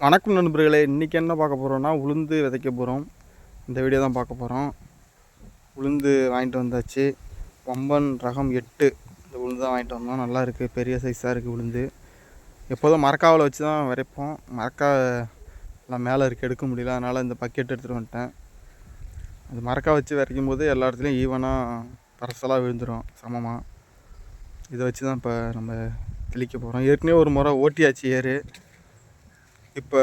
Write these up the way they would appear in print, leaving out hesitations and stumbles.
வணக்கம் நண்பர்களே, இன்றைக்கி என்ன பார்க்க போகிறோன்னா உளுந்து விதைக்க போகிறோம். இந்த வீடியோ தான் பார்க்க போகிறோம். உளுந்து வாங்கிட்டு வந்தாச்சு. வம்பன் ரகம் 8 இந்த உளுந்து தான் வாங்கிட்டு வந்தோம். நல்லா இருக்குது, பெரிய சைஸாக இருக்குது உளுந்து. எப்போதும் மரக்காவில் வச்சு தான் விதைப்போம். மரக்கா எல்லாம் மேலே இருக்குது, எடுக்க முடியல. அதனால் இந்த பக்கெட் எடுத்துகிட்டு வந்துட்டேன். அது மரக்கா வச்சு விதைக்கும் போது எல்லா இடத்துலையும் ஈவனாக பரசலாக விழுந்துடும் சமமாக. இதை வச்சு தான் இப்போ நம்ம தெளிக்க போகிறோம். ஏற்கனவே ஒரு முறை ஓட்டியாச்சு ஏறு. இப்போ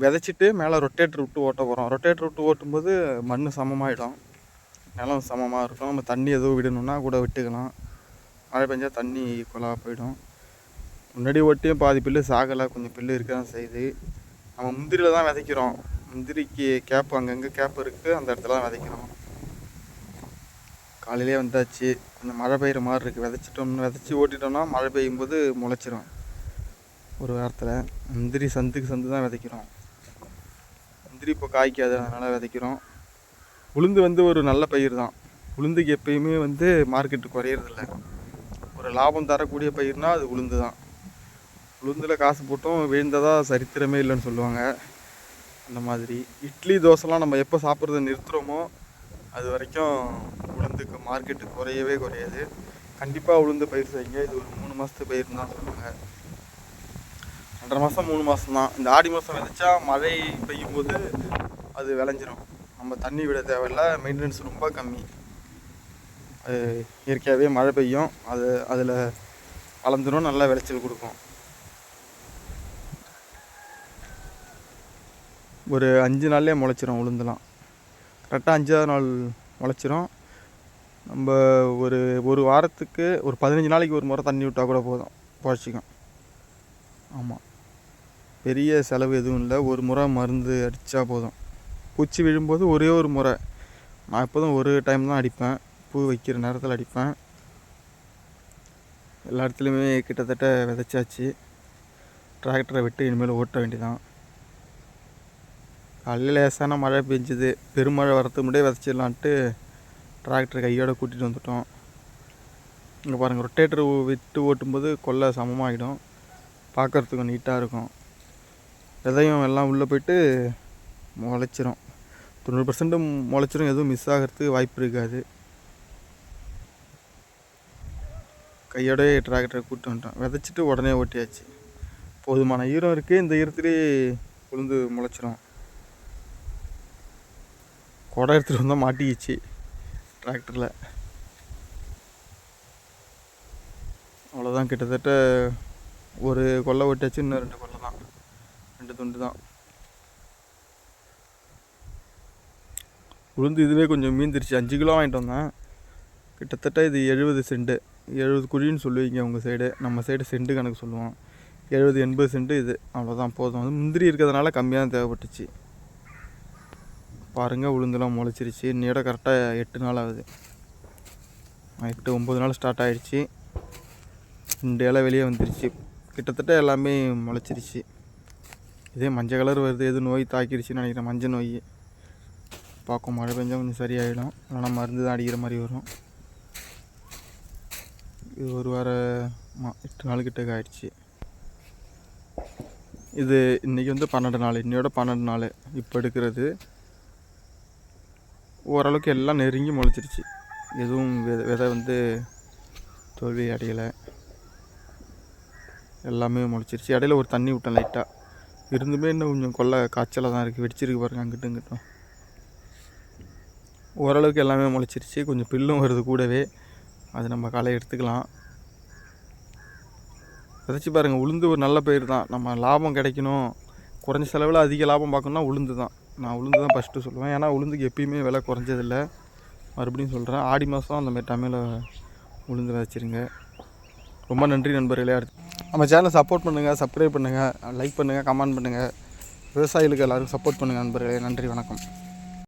விதைச்சிட்டு மேலே ரொட்டேட்டர் விட்டு ஓட்ட போகிறோம். ரொட்டேட்டர் விட்டு ஓட்டும்போது மண் சமமாகிடும், நிலம் சமமாக இருக்கும். நம்ம தண்ணி எதுவும் விடணுன்னா கூட விட்டுக்கலாம். மழை பெஞ்சால் தண்ணி ஈக்குவலாக போயிடும். முன்னாடி ஓட்டியும் பாதி பில்லு சாகலை, கொஞ்சம் பில்லு இருக்க தான் செய்யுது. நம்ம முந்திரியில் தான் விதைக்கிறோம். முந்திரிக்கு கேப்பு அங்கங்கே கேப்பு இருக்குது, அந்த இடத்துல தான் விதைக்கிறோம். காலையிலே வந்தாச்சு. கொஞ்சம் மழை பெய்கிற மாதிரி இருக்குது. விதைச்சி ஓட்டிட்டோம்னா மழை பெய்யும் போது முளைச்சிரும். ஒரு வாரத்தில் முந்திரி சந்துக்கு சந்து தான் விதைக்கிறோம். முந்திரி இப்போ காய்க்காது, அதனால் விதைக்கிறோம். உளுந்து ஒரு நல்ல பயிர் தான். உளுந்துக்கு எப்பயுமே மார்க்கெட்டு குறையிறதில்ல. ஒரு லாபம் தரக்கூடிய பயிர்னால் அது உளுந்து தான். உளுந்தில் காசு போட்டும் விழுந்ததாக சரித்திரமே இல்லைன்னு சொல்லுவாங்க. அந்த மாதிரி இட்லி தோசைலாம் நம்ம எப்போ சாப்பிட்றத நிறுத்துகிறோமோ அது வரைக்கும் உளுந்துக்கு மார்க்கெட்டு குறையவே குறையாது. கண்டிப்பாக உளுந்து பயிர் செய்யுங்க. இது ஒரு 3 மாதத்து பயிர்னு தான் சொல்லுவாங்க. 2.5 மாதம் 3 மாதம் தான். இந்த ஆடி மாதம் விதைச்சா மழை பெய்யும் போது அது விளைஞ்சிரும். நம்ம தண்ணி விட தேவையில்லை, மெயின்டெனன்ஸ் ரொம்ப கம்மி. அது இயற்கையாகவே மழை பெய்யும், அதில் வளர்ந்துடும், நல்லா விளைச்சல் கொடுக்கும். ஒரு 5 நாள்லேயே முளைச்சிரும் உளுந்துலாம். கரெக்டாக 5ஆவது நாள் முளைச்சிரும். நம்ம ஒரு வாரத்துக்கு ஒரு 15 நாளைக்கு ஒரு முறை தண்ணி விட்டால் கூட போதும், புழைச்சிக்கும். ஆமாம், பெரிய செலவு எதுவும் இல்லை. ஒரு முறை மருந்து அடித்தா போதும். பூச்சி விழும்போது ஒரே ஒரு முறை. நான் எப்போதும் ஒரு டைம் தான் அடிப்பேன். பூ வைக்கிற நேரத்தில் அடிப்பேன். எல்லா இடத்துலையுமே கிட்டத்தட்ட விதைச்சாச்சு. டிராக்டரை விட்டு இனிமேல் ஓட்ட வேண்டியதான். காலையில் லேசான மழை பெஞ்சுது. பெருமழை வரத்துக்கு முன்னாடியே விதைச்சிடலான்ட்டு டிராக்டரை கையோடு கூட்டிகிட்டு வந்துட்டோம். இங்கே பாருங்கள், ரொட்டேட்டர் விட்டு ஓட்டும்போது கொல்லை சமமாகிடும், பார்க்குறதுக்கு நீட்டாக இருக்கும். விதையும் எல்லாம் உள்ளே போய்ட்டு முளைச்சிரும். 90% முளைச்சிரும், எதுவும் மிஸ் ஆகிறதுக்கு வாய்ப்பு இருக்காது. கையோடய டிராக்டரை கூப்பிட்டு வந்துட்டோம். விதைச்சிட்டு உடனே ஓட்டியாச்சு. போதுமான ஈரம் இருக்குது. இந்த ஈரத்துலேயே உளுந்து முளைச்சிரும். குடம் எடுத்துகிட்டு வந்தால் மாட்டிக்கிச்சு டிராக்டரில். அவ்வளோதான், கிட்டத்தட்ட ஒரு கொல்லை ஓட்டியாச்சு. இன்னும் 2 கொல்லை தான், 2 துண்டு தான். உளுந்து இதுவே கொஞ்சம் மீந்துருச்சு. 5 கிலோ வாங்கிட்டு வந்தேன். கிட்டத்தட்ட இது 70 சென்ட்டு, 70 குழின்னு சொல்லுவீங்க உங்கள் சைடு. நம்ம சைடு சென்ட்டு கணக்கு சொல்லுவோம். 70-80 சென்ட்டு இது. அவ்வளோதான், போதும். முந்திரி இருக்கிறதுனால கம்மியாக தான் தேவைப்பட்டுச்சு. பாருங்கள், உளுந்துலாம் முளைச்சிருச்சு. இன்னையோட கரெக்டாக 8 நாள் ஆகுது. 8-9 நாள் ஸ்டார்ட் ஆகிடுச்சு. 2 இலை வெளியே வந்துருச்சு. கிட்டத்தட்ட எல்லாமே முளைச்சிருச்சு. இதே மஞ்சள் கலர் வருது, எது நோய் தாக்கிடுச்சுன்னு நினைக்கிறேன். மஞ்சள் நோய் பார்க்கும். மழை பெஞ்சால் கொஞ்சம் சரியாயிடும், இல்லைனா மருந்து தான் அடிக்கிற மாதிரி வரும். இது ஒரு வாரம் 8 நாள் கிட்ட ஆயிடுச்சு. இது இன்றைக்கி 12 நாள். இன்னையோட 12 நாள் இப்போ எடுக்கிறது. ஓரளவுக்கு எல்லாம் நெருங்கி முளைச்சிருச்சு. எதுவும் விதை தோல்வி அடையலை. எல்லாமே முளைச்சிருச்சு. இடையில ஒரு தண்ணி விட்டேன் லைட்டாக. இருந்துமே இன்னும் கொஞ்சம் கொல்லை காய்ச்சலாக தான் இருக்குது. வெடிச்சிருக்கு பாருங்கள், அங்கிட்டும் இங்கிட்டும். ஓரளவுக்கு எல்லாமே முளைச்சிருச்சு. கொஞ்சம் பில்லும் வருது கூடவே, அது நம்ம காலையை எடுத்துக்கலாம். விதைச்சி பாருங்கள். உளுந்து ஒரு நல்ல பயிர் தான். நம்ம லாபம் கிடைக்கணும், குறைஞ்ச செலவில் அதிக லாபம் பார்க்கணுன்னா உளுந்து தான். நான் உளுந்து தான் ஃபஸ்ட்டு சொல்லுவேன். ஏன்னா உளுந்துக்கு எப்பயுமே விலை குறைஞ்சதில்லை. மறுபடியும் சொல்கிறேன், ஆடி மாதம் அந்தமாரி டைமில் உளுந்து விதைச்சிருங்க. ரொம்ப நன்றி நண்பர்களே. அடுத்து நம்ம சேனலை சப்போர்ட் பண்ணுங்கள், சப்ஸ்கிரைப் பண்ணுங்கள், லைக் பண்ணுங்கள், கமெண்ட் பண்ணுங்கள். விவசாயிகளுக்கு எல்லாருக்கும் சப்போர்ட் பண்ணுங்கள் நண்பர்களே. நன்றி, வணக்கம்.